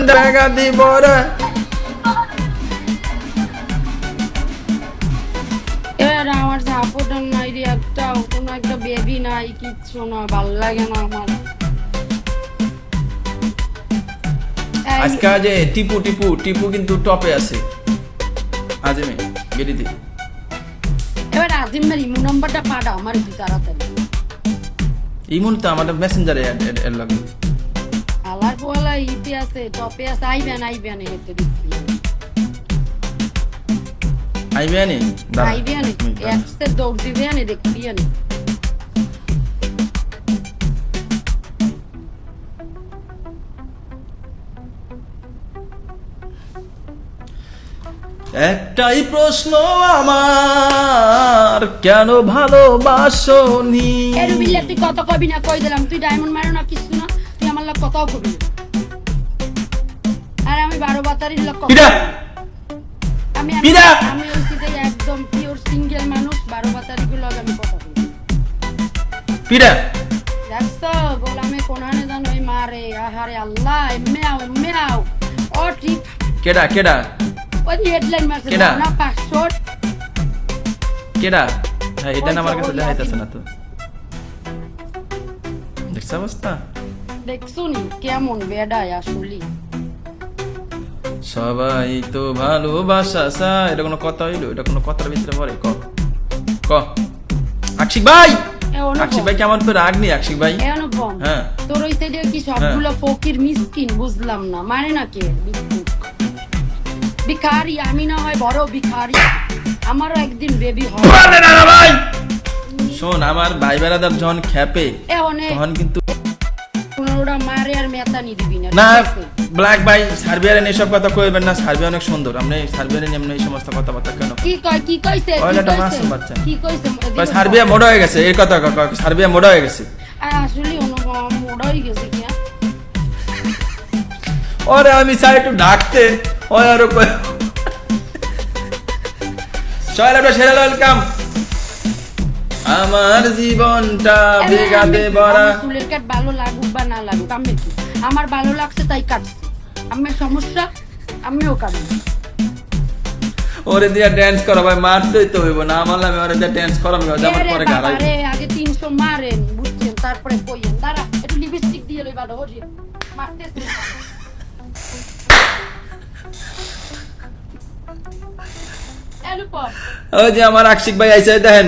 টাকা দিব রে। এবার আমার সাপোর্টার নাই রে একটাও, কোনো একটা বেবি নাই, কিচ্ছু না, ভাল লাগে না আমার। আজকে যে টিপু টিপু টিপু কিন্তু টপে আছে আজিমে গেরিতে। এবার আজিমের ইমো নাম্বারটা পাঠাও আমার একটু তাড়াতাড়ি। ইমন তো আমাদের মেসেঞ্জারে এর লাগে আলার পোলা ইতে আছে, টপে আছে, আইবেন এতে দেখি। আইবেন আইবেন একসে দৌড় দিবেন দেখবি আনি। একটাই প্রশ্ন আমার, কেন ভালোবাসনি? এর বিল্লা তুই কত কবি না কই দিলাম, তুই ডায়মন্ড মারো না কিছু না, তুই আমার লোক কথাও কবি না। আর আমি 12 বাতারির লোক পিডা আমি পিডা আমি হইছি যে একদম পিওর সিঙ্গেল মানুষ, 12 বাতারি গুলো আমি কথা কই। পিডা দেখছো গোলামে কোনানে জানো ওই মারে, আহারে আল্লাহ, এমেও ও ঠিক কেডা কেডা ওই হেডলাইন মারছে কেডা? না 500 কেডা? হ্যাঁ এটা না আমার কাছে ওই দেখাইতেছে না তো। দেখছ অবস্থা? দেখছুনি কেমন বেডায় আসলি। সবাই তো ভালোবাসা চায়, এটা কোনো কথা হইলো? এটা কোনো কথার ভিতরে পড়ে? ক ক আকশিক ভাই, আকশিক ভাই কেমন তো রাগ নেই আকশিক ভাই। অনুপম হ্যাঁ তোর ওই সাইডে কি সবগুলো ফকির মিসকিন বুঝলাম না, মানে না কে ভিখারি? আমি না হয় বড় ভিখারি, আমারও একদিন বেবি হবে। ভাই শোন, আমার ভাই বেড়াদার যখন খেপে অনেক তখন কিন্তু কোনোটা মারে আর মেতা নি দিবি না। না ঠিক আছে? ব্ল্যাক ভাই সার্বিয়ারের এসব কথা কইবেন না, সার্বিয়া অনেক সুন্দর। আপনি সার্বিয়ারের এমনি এই সমস্ত কথাবার্তা কেন? কি কয় কি কইছে ওই কি একটা কইছে? মাসুম বাচ্চা। কি কইছে ভাই সার্বিয়া মোড়া হয়ে গেছে, এই কথা সার্বিয়া মোড়া হয়ে গেছে। আসলে অনুপম মোড়াই গেছে কি? ওরে আমি চাই একটু ডাকতে, ওই আরো সয়লাটা সেরা ওয়েলকাম। আমার জীবনটা বেগাতে ভরা। আমার চুলের কাট ভালো লাগুক বা না লাগুক, আমি কি, আমার ভালো লাগছে তাই কাটছি। আমার সমস্যা আমিও কাটবো। ওরে দিয়া ড্যান্স করা ভাই, মারতেই তো হইব না, আমার আমি ওরে দিয়া ড্যান্স করাম না, আমার পরে গাড়াই। আরে আগে 300 মারেন বুঝছেন, তারপরে কইেন দাঁড়া একটু লিপস্টিক দিয়ে লই ভালো হজি মারতেছি। অনুপম ওই যে আমার আকশিক ভাই আইছে, দেখেন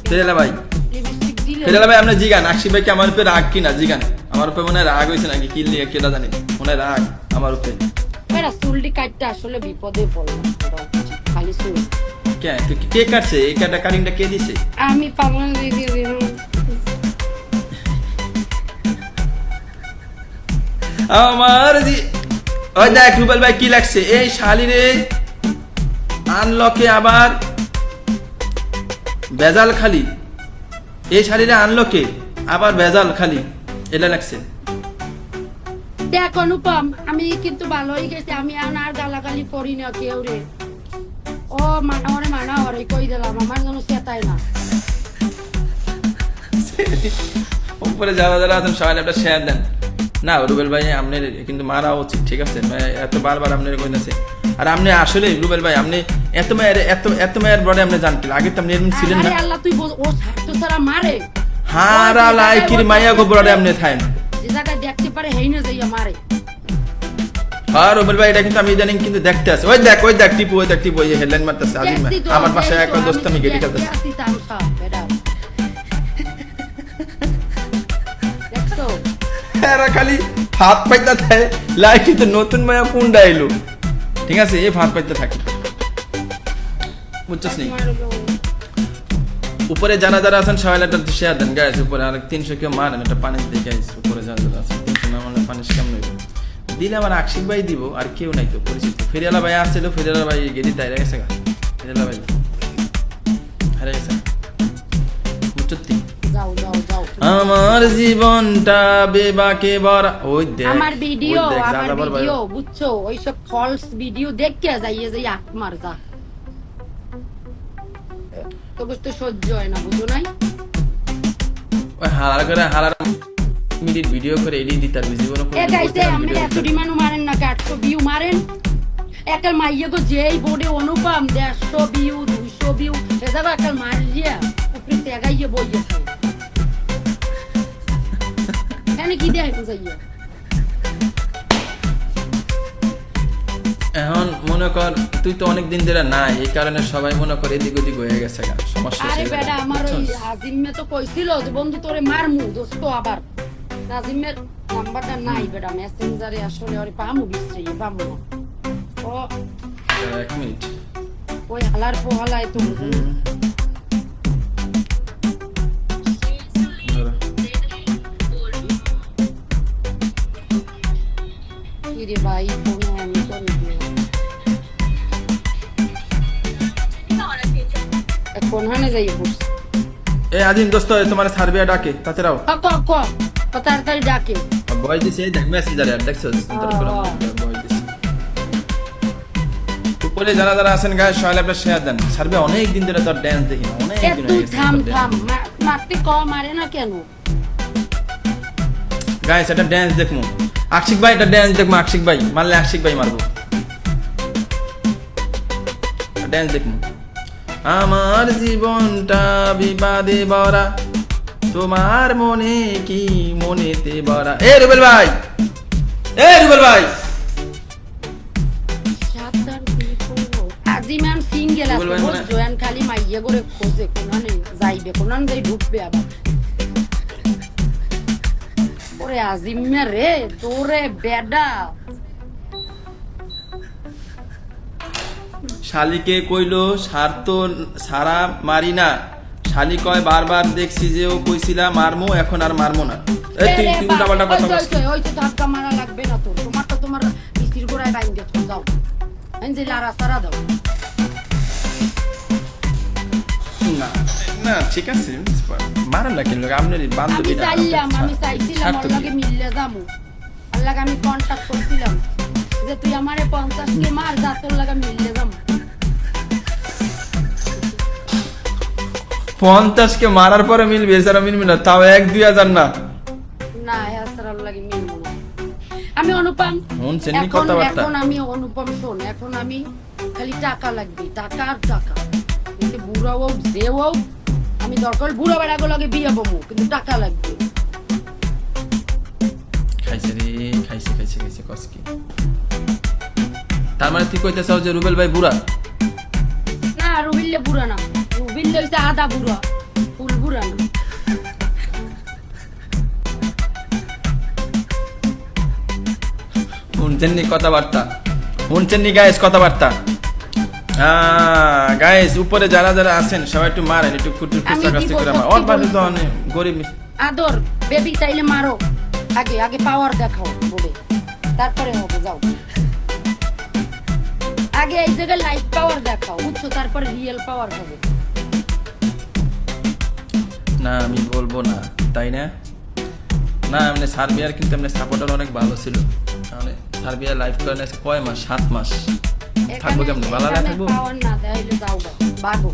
ফেরেলা ভাই, লিপস্টিক দিলে ফেরেলা ভাই আপনি জিগান আকশিক ভাই কি আমার উপরে রাগ কিনা জিগান। আমার উপরে মনে হয় রাগ হয়েছে নাকি কি লিয়ে কেটা জানি, মনে হয় রাগ আমার উপরে। এরা চুলটি কাটতে আসলে বিপদে পড়লাম, খালি চুল। কে তুই কে কাটছে এই কাটা? কাটিংটা কে দিছে? আমি পাগল দিয়ে দিলাম। আমার ওই দেখ রুবেল ভাই কি লাগছে, এই শালিরে আনলকে আবার বেজাল খালি, এই শালিরে আনলকে আবার বেজাল খালি, এটা লাগছে। দেখ অনুপম আমি কিন্তু ভালোই গেছি, আমি আর গালাগালি করি না কেউ রে। ও মানা হরে কই দিলাম, আমার জন্য চেতাই না। উপরে যারা যারা আছেন সবাই একটা শেয়ার দেন না। রুবেল ভাই আপনার কিন্তু মারা উচিত, ঠিক আছে? এত বারবার আপনার কইতাছে। আর আপনি আসলে রুবেল ভাই আপনি এত মায়ের বড় আপনি জানতেন আগে তো আপনি এরকম ছিলেন না। আরে আল্লাহ তুই ও ছাড়তো ছাড়া মারে হারা লাইকির মাইয়া গোবরে আপনি থাকেন, যে জায়গায় দেখতে পারে হেই না যাইয়া মারে। হ্যাঁ রুবেল ভাই এটা কিন্তু আমি ইদানিং কিন্তু দেখতে আছে। ওই দেখ টিপু, ওই দেখ টিপু, ওই হেডলাইন মারতেছে আজিম আমার পাশে এক দোস্ত আমি গেলি খেলতেছে। এরা খালি হাত পাইতে থাকে, লাইকি তো নতুন মায়া কুন্ডা এলো, ঠিক আছে? এই হাত পাইতে থাকে, বুঝছিস নি? উপরে যারা যারা আছেন সবাই একটা শেয়ার দেন গাইস। উপরে আর 300 কেউ মারেন, একটা পানি দিয়ে গাইস। উপরে যারা যারা আছেন 300 না মারলে পানি কেমন হইব? দিলে আমার আকশিক ভাই দিব, আর কেউ নাই তো পরিচিত। ফেরিয়ালা ভাই আসছিল, ফেরিয়ালা ভাই গেলি তাই গেছে গা, ফেরিয়ালা ভাই হারে গেছে, বুঝছি? আমার জীবনটা বেবাকে ভরা। ওই দেখ আমার ভিডিও বুঝছো, ওইসব ফলস ভিডিও দেখতে যাই আত্মার যা তো বুঝতে সহ্য হয় না, বুঝো নাই? ওই হালার করে হালার মিনিট ভিডিও করে এডিট দিতে পারবি জীবনে এ গাইছে আপনি এত ডিমান্ড মারেন না 800 ভিউ মারেন একাল মাইয়া গো যেই বোর্ডে অনুপম 150 ভিউ 200 ভিউ এটা একাল মারিয়া উপরে তেগাইয়ে বইয়ে থাকে কেন কি দেয় বুঝাইয়া এখন মনে কর তুই তো অনেক দিন ধরে নাই এই কারণে সবাই মনে করে এদিক ওদিক হয়ে গেছে গা সমস্যা আরে সেই বেটা আমার ওই বুঝছস? আজিমে তো কইছিল যে বন্ধু তোরে মারমু দোস্ত আবার আজিমের নাম্বারটা নাই বেটা মেসেঞ্জারে আসলে ওরে পামু বিছরি পামু ও এক মিনিট ওই হালার পোহালায় তো বুঝুন ধরো। কি রে ভাই ফোন আমি তো নিয়ে কোন হানে যাই বুঝ এ আজিম দোস্ত তোমার সার্বিয়া ডাকে তাতে রাও ক ক ক তাড়াতাড়ি ডাকে বয় দিছে এই দেখ মেসেঞ্জারে আর দেখছো বয় দিছে উপরে যারা যারা আছেন গায়ে সবাই আপনারা শেয়ার দেন সার্বিয়া অনেক দিন ধরে তোর ড্যান্স দেখি না অনেক এ দিন তুই হয়ে গেছে থাম তোর dance। থাম মারতে ক মারে না কেন গাইস এটা ড্যান্স দেখমু আশিক ভাই এটা ড্যান্স দেখমু আশিক ভাই মারলে আশিক ভাই মারবো ড্যান্স দেখমু আমার জীবনটা বিবাদে ভরা তোমার মনে কি মনেতে ভরা এ রুবেল ভাই সাতার দিপো আজিমান সিঙ্গেল আছে বলবেন না? জয়ান খালি মাইয়া করে খোঁজে কোনানে যাইবে কোনান যাই ঢুকবে আবার ওরে আজিমা রে তোরে বেডা শালিকে কইলো সার তো সারা মারি না শালি কয় বারবার দেখছি যে ও কইছিলা মারমু এখন আর মারমু না এই তুই তুই উল্টাপাল্টা কথা বলছিস ওই তো ধাক্কা মারা লাগবে না তোর তোমার তো তোমার মিষ্টির গোড়ায় বাইন গেছো যাও যে লারা সারা দাও না না ঠিক আছে মারেন না কেন আপনার আমি বান্ধবী না চাইলাম আমি চাইছিলাম ওর লগে মিললে যাবো আর লাগে আমি কন্টাক্ট করছিলাম যে তুই আমারে 50 কে মার যা তোর লাগে মিললে যাবো 50 কে মারার পরে মিলবে এছাড়া মিলবে না তাও 1-2 হাজার না না এছাড়া লাগে মিলবো না আমি অনুপম শুনছেন নি এখন কথাবার্তা এখন আমি অনুপম শোন এখন আমি খালি টাকা লাগবে টাকা আর টাকা কিন্তু বুড়া হোক যে হোক আমি দরকার বুড়া বেড়াগো লগে বিয়ে বমু কিন্তু টাকা লাগবে খাইছে রে খাইছে কসকি তার মানে তুই কইতে চাও যে রুবেল ভাই বুড়া না রুবিল্লে বুড়া না রুবিল্লে হইছে আধা বুড়া ফুল বুড়া না শুনছেন নি কথাবার্তা শুনছেন নি গাইস কথাবার্তা গাইস উপরে যারা যারা আছেন সবাই একটু মারেন একটু কুটু আমি কুচা কাছে দিব, করে সত্যি ওর পাশে তো বলছি। অনেক গরিব আদর বেবি চাইলে মারো আগে আগে পাওয়ার দেখাও বলে তারপরে হবে যাও আগে এই জায়গায় লাইভ পাওয়ার দেখাও বুঝছো তারপরে রিয়েল পাওয়ার হবে না আমি বলবো না তাই না না মানে সার্বিয়ার কিন্তু এমনি সাপোর্টার অনেক ভালো ছিল মানে সার্বিয়া লাইভ করে নিয়েছে কয় মাস 7 মাস থাকবো কেমন ভালো না থাকবো পাওয়ার না দেখাইলে যাও বাগো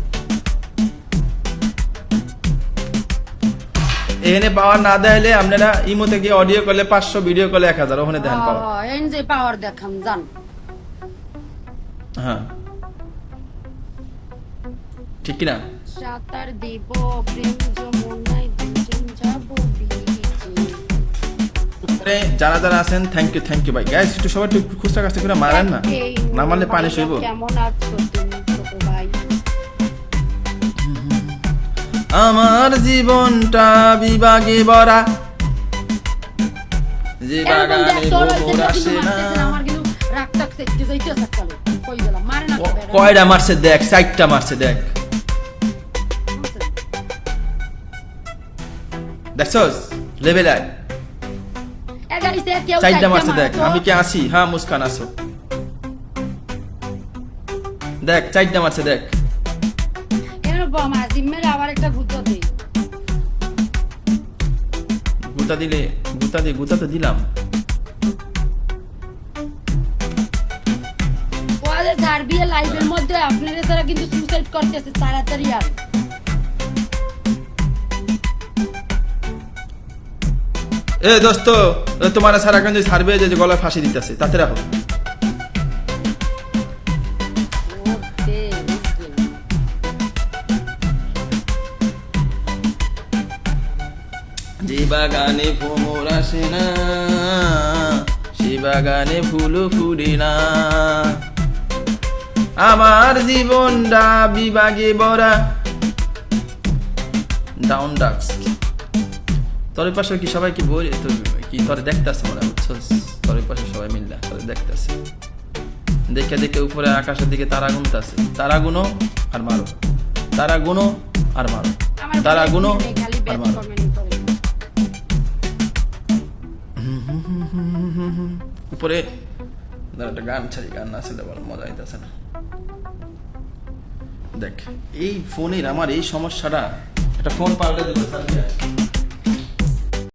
এখানে পাওয়ার না দেখাইলে আপনারা ইমোতে গিয়ে অডিও করলে 500 ভিডিও করলে 1000 ওখানে দেখেন পাওয়ার এই যে পাওয়ার দেখাম জান হ্যাঁ ঠিক কি না সাতার দিব প্রেম যমুনায় দুজন যাব বিচে উপরে যারা যারা আছেন থ্যাংক ইউ ভাই গাইস একটু সবাই একটু খুচরা কাছে করে মারেন না না মারলে পানি সইব কেমন আছো তুমি ছোট ভাই আমার জীবনটা বিভাগে ভরা যে এরকম বাগানে দেখ, তোর ভোর হচ্ছে আসে না, কিন্তু না মারতেছে না, আমার কিন্তু রাগ টাগ সেটকে যাইতে থাকতালো। কই গেলাম? মারে না তো বেটা। কয়টা মারছে দেখ 4টা মারছে দেখ দেখছস লেভেল আয় এ গাড়িতে কেউ 4টা মারছে দেখ মারে তো। আমি কি আসি হ্যাঁ মুস্কান আসো দেখ 4টা মারছে দেখ এরকম আজিমের আবার একটা গুতো দেই। গুতা তো দিলাম ওদের সার্বিয়া লাইভের মধ্যে আপনারা তারা কিন্তু সুইসাইড করতেছে তাড়াতাড়ি আর এ দোস্ত, তোমার সারা কিন্তু সার্ভে যে গলায় ফাঁসি দিতেছে, তাতে রাখো। ওকে, যে বাগানে ভ্রমর আসে না, সে বাগানে ফুলও ফুটে না, আমার জীবনটা বিভাগে ভরা। Down ducks. তোর পাশে কি সবাই কি বই কি তোর দেখতেছে মনে বুঝছস? তোর পাশে সবাই মিললা তোর দেখতেছে, দেখে দেখে উপরে আকাশের দিকে তারা গুনতেছে। তারা গুনো আর মারো, তারা গুনো আর মারো, আমার তারা ভাই গুনো খালি আর ব্যাড মারো। কমেন্ট করে। উপরে একটা গান ছাড়ি, গান না ছেলে বড় মজা হইতেছে না। দেখ এই ফোনের আমার এই সমস্যাটা, একটা ফোন পাল্টে দেবো।